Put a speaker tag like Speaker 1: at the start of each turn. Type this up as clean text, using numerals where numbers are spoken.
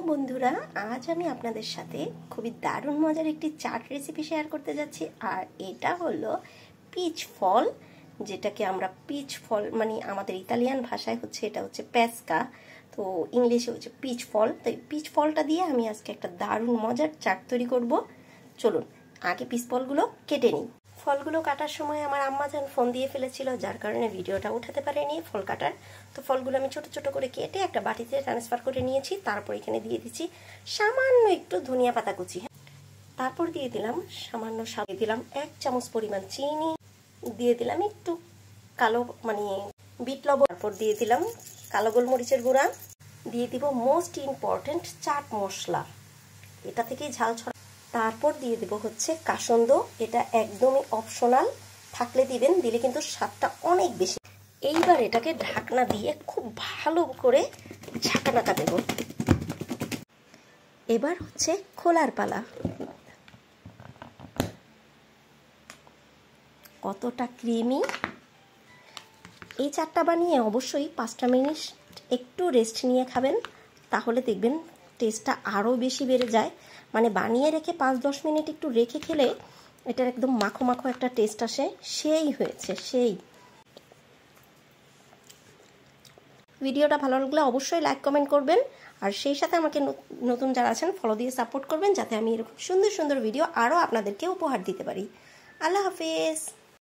Speaker 1: বন্ধুরা, আজ আমি আপনাদের সাথে খুবই দারুণ মজার একটি চাট রেসিপি শেয়ার করতে যাচ্ছি। আর এটা হলো পিচ ফল, যেটাকে আমরা পিচ ফল মানে আমাদের ইতালিয়ান ভাষায় হচ্ছে এটা হচ্ছে পেস্কা, তো ইংলিশে হচ্ছে পিচ ফল। তো এই পিচ ফলটা দিয়ে আমি আজকে একটা দারুণ মজার চাট তৈরি করব। চলুন আগে পিচ ফলগুলো কেটে নিই। ফলগুলো কাটার সময় আমার আম্মাজান ফোন দিয়ে ফেলেছিল, যার কারণে ভিডিওটা উঠাতে পারেনি ফল কাটার। তো ফলগুলো আমি ছোট ছোট করে কেটে একটা বাটিতে ট্রান্সফার করে নিয়েছি। তারপর এখানে দিয়ে দিচ্ছি সামান্য একটু ধনিয়া পাতা কুচি, তারপর দিয়ে দিলাম সামান্য স্বাদ, দিলাম 1 চামচ পরিমাণ চিনি, দিয়ে দিলাম একটু কালো মানে বিট লবণ, তারপর দিয়ে দিলাম কালো গোলমরিচের গুঁড়া, দিয়ে দিব মোস্ট ইম্পর্টেন্ট চাট মশলা, এটা থেকেই ঝাল ছড়া। তারপর দিয়ে দেব হচ্ছে কাসন্দ, এটা একদমই অপশনাল, থাকলে দিবেন, দিলে কিন্তু স্বাদটা অনেক বেশি। এইবার এটাকে ঢাকনা দিয়ে খুব ভালো করে ঝাঁকানাকা দেব। এবার হচ্ছে খোলার পালা। কতটা ক্রিমি! এই চাটটা বানিয়ে অবশ্যই 5টা মিনিট একটু রেস্ট নিয়ে খাবেন, তাহলে দেখবেন টেস্টটা আরও বেশি বেড়ে যায়। মানে বানিয়ে রেখে 5-10 মিনিট একটু রেখে খেলে এটার একদম মাখো মাখো একটা টেস্ট আসে, সেই হয়েছে সেই। ভিডিওটা ভালো লাগলে অবশ্যই লাইক কমেন্ট করবেন, আর সেই সাথে আমাকে নতুন যারা আছেন ফলো দিয়ে সাপোর্ট করবেন, যাতে আমি এরকম সুন্দর সুন্দর ভিডিও আরও আপনাদেরকে উপহার দিতে পারি। আল্লাহ হাফেজ।